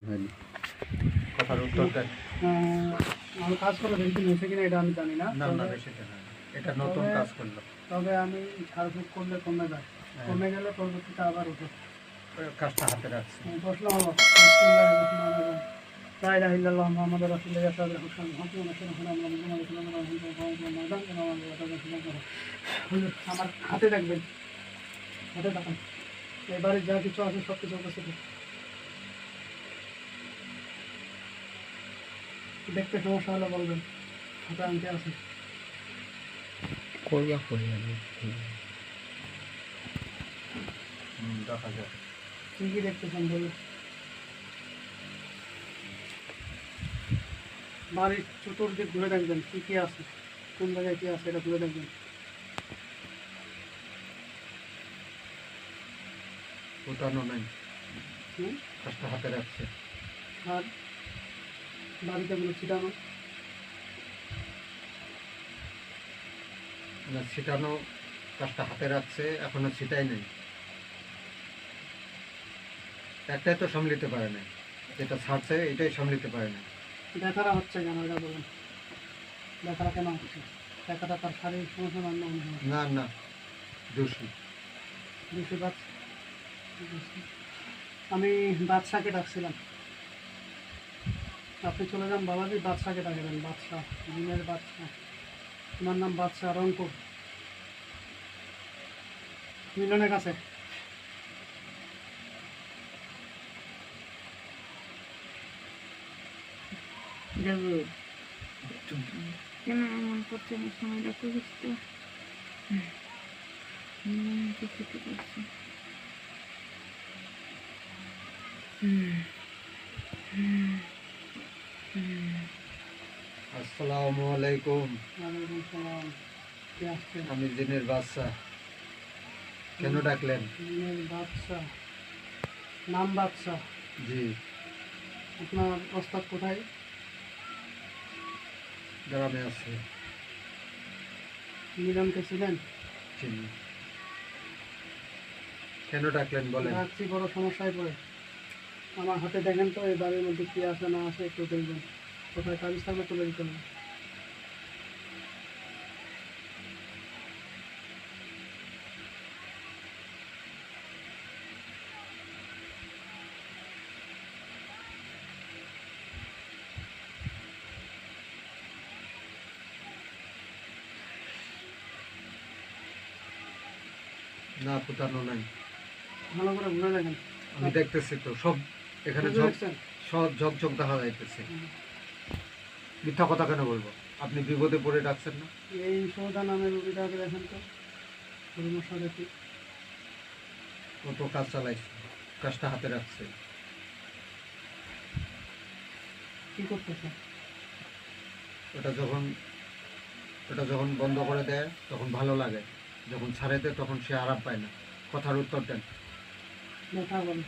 হয়নি। কথার উত্তর দেন। আমি কাজ করে বেশি দিন হয়েছে কিনা এটা আমি জানি না। না না, বেশি দিন হয়নি, এটা নতুন কাজ করলো। তবে আমি ঝাড়ফুঁক করলে কমে যায়, কমে গেলে পরবর্তীতে আবার উঠে। কাজটা হাতে রাখছে। বসলাম হলো لا إله إلا الله محمد رسول الله صلى الله عليه وسلم। আমার হাতে রাখবেন, হাতে রাখেন। এবারে যা কিছু আছে সব কিছু উপস্থিত দেখতে সমস্যা হলে বলবেন, হাতে আনতে আছে দেখা যায় কি কি দেখতেছেন বলুন। বাড়ির চতুর্দিক ঘুরে দেখবেন কি কি আছে, কোন জায়গায় কি আছে এটা ঘুরে দেখবেন। উঠানো নাই, কাজটা হাতে রাখছে। আর বাড়িতে গুলো ছিটানো না, ছিটানো, কাজটা হাতে রাখছে, এখনো ছিটাই নাই। একটাই তো সামলিতে পারে না, যেটা ছাড়ছে এটাই সামলিতে পারে না। ব্যথাটা হচ্ছে কেন এটা বলুন, ব্যথাটা কেন হচ্ছে? ব্যথাটা তার শারীরিক সমস্যা না অন্য কোনো? না না, দোষী। বেশি আমি বাদশাকে ডাকছিলাম, আপনি চলে যান বাবাজি, বাদশাকে ডাকবেন। বাদশাহ, দিনের বাদশাহ, আমার নাম বাদশাহ, রংপুর মিলনের কাছে। কেন এমন করছে? আমি সময়টা তো বুঝতে পারছি। আসসালামু আলাইকুম। ওয়ালাইকুম সালাম। কে আসছেন? আমি দিনের বাদশাহ। কেন ডাকলেন? দিনের বাদশাহ, নাম বাদশাহ। জি। আপনার ওস্তাদ কোথায়? গ্রামে আছে। মিলনকে ছিলেন? চিনি। কেন ডাকলেন বলেন? ডাকছি বড় সমস্যায় পড়ে। আমার হাতে দেখেন তো এই বাড়ির মধ্যে কি আসে না আসে একটু দেখবেন, কোথায় তাবিজ থাকলে তুলে দিতে হবে। না, ফুটানো নাই। ভালো করে ঘুরে দেখেন। আমি দেখতেছি তো সব, এখানে বুঝতে সব পারছেন? সব ঝকঝক দেখা যাইতেছে। মিথ্যা কথা কেন বলবো? আপনি বিপদে পড়ে ডাকছেন না? এই সৌদা নামের রুগীটাকে দেখেন তো, সমস্যা দেখি। কত কাজ চালাইছে, কাজটা হাতে রাখছে। কি করতেছে? ওটা যখন বন্ধ করে দেয় তখন ভালো লাগে, যখন ছাড়ে দেয় তখন সে আরাম পায় না। কথার উত্তর দেন। ব্যথা বলে।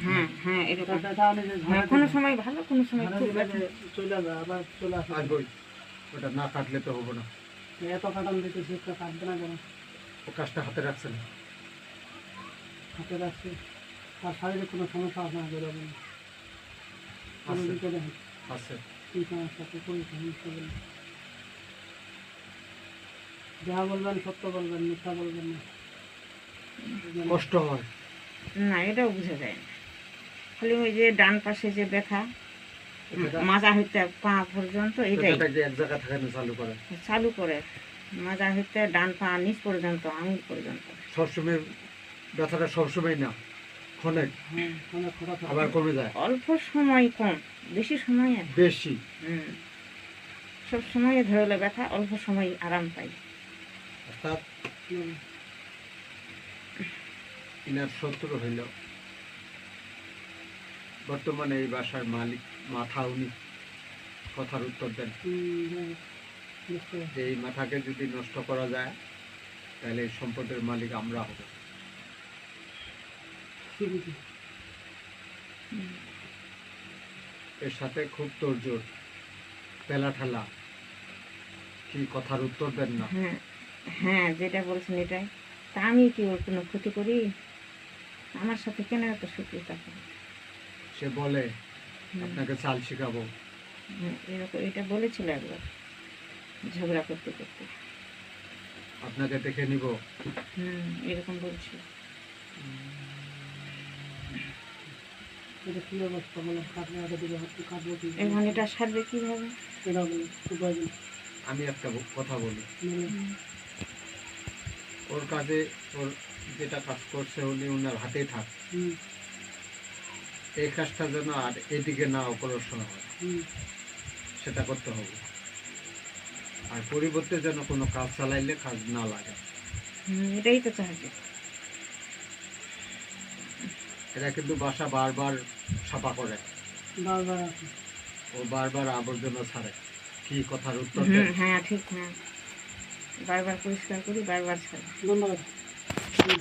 হ্যাঁ হ্যাঁ, এরকম ব্যথা আমি যে ঝাড়া কোনো দিলে- সময় ভালো, কোনো সময় ঝাড়া খুব দিলে ব্যথা। যে চলে যাবে, আবার চলে আসবে। আর বই, ওটা না কাটলে তো হবো না। এত কাটান দিতেছে, একটা কাটবে না কেন? ও কাজটা হাতে রাখছে না। হাতে রাখছে, আর শারীরিক কোনো সমস্যা আছে না বেরোবে না। আমি আছে। দিকে দেখেন আছে। কি সমস্যা, কি কোন সমস্যা বলুন। যা বলবেন সত্য বলবেন, মিথ্যা বলবেন না। কষ্ট হয়। না, এটাও বোঝা যায় না। খালি ওই যে ডান পাশে যে ব্যথা, এটা- মাজা হইতে পা পর্যন্ত, এটাই এটা কি এক জায়গা থাকে না চালু করে? চালু করে। মাজা হইতে ডান পা নিচ পর্যন্ত, আঙুল পর্যন্ত। সবসময় ব্যথাটা সবসময় না, ক্ষণিক, হ্যাঁ, অনেক কথা থাকে। আবার কমে যায়। অল্প সময় কম, বেশি সময় আর। বেশি। সব সময় ধরলে ব্যথা, অল্প সময় আরাম পাই। অর্থাৎ হুম, ইনার শত্রু হইল বর্তমানে এই বাসার মালিক, মাথা উনি। কথার উত্তর দেন। হ্যাঁ, বুঝতে পারছি। যে এই মাথাকে যদি নষ্ট করা যায় তাহলে এই সম্পদের মালিক আমরা হব। ঠিক আছে। এর সাথে খুব তোড়জোড়, পেলা ঠেলা। কি কথার উত্তর দেন না? হ্যাঁ হ্যাঁ, যেটা বলছেন এটাই। তা আমি কি ওর কোনো ক্ষতি করি? আমার সাথে কেন এত শত্রুতা করে? সে বলে আপনাকে চাল শিখাবো। এরকম এটা বলেছিল একবার, ঝগড়া করতে করতে। আপনাকে দেখে নিব। এরকম বলছিল। এটা কি অবস্থা বলো, কাটলে আগে দিলে কাটবো কি? এখন এটা সারবে কিভাবে? এটা বলো, উপায় দিন। আমি একটা কথা বলি, বলো। ওর কাজে ওর যেটা কাজ করছে উনি ওনার হাতেই থাক, হুম, এই কাজটা যেন আর এদিকে না অগ্রসর হয় হুম, সেটা করতে হবে। আর পরিবর্তে যেন কোনো কাজ চালাইলে কাজ না লাগে। এটাই তো চাইছে। এরা কিন্তু বাসা বারবার সাফা করে, বারবার আছে। ও বারবার আবর্জনা ছাড়ে। কি কথার উত্তর দেন? হ্যাঁ ঠিক, হ্যাঁ বারবার পরিষ্কার করি, বারবার ছাড়ি। ধন্যবাদ। হুম।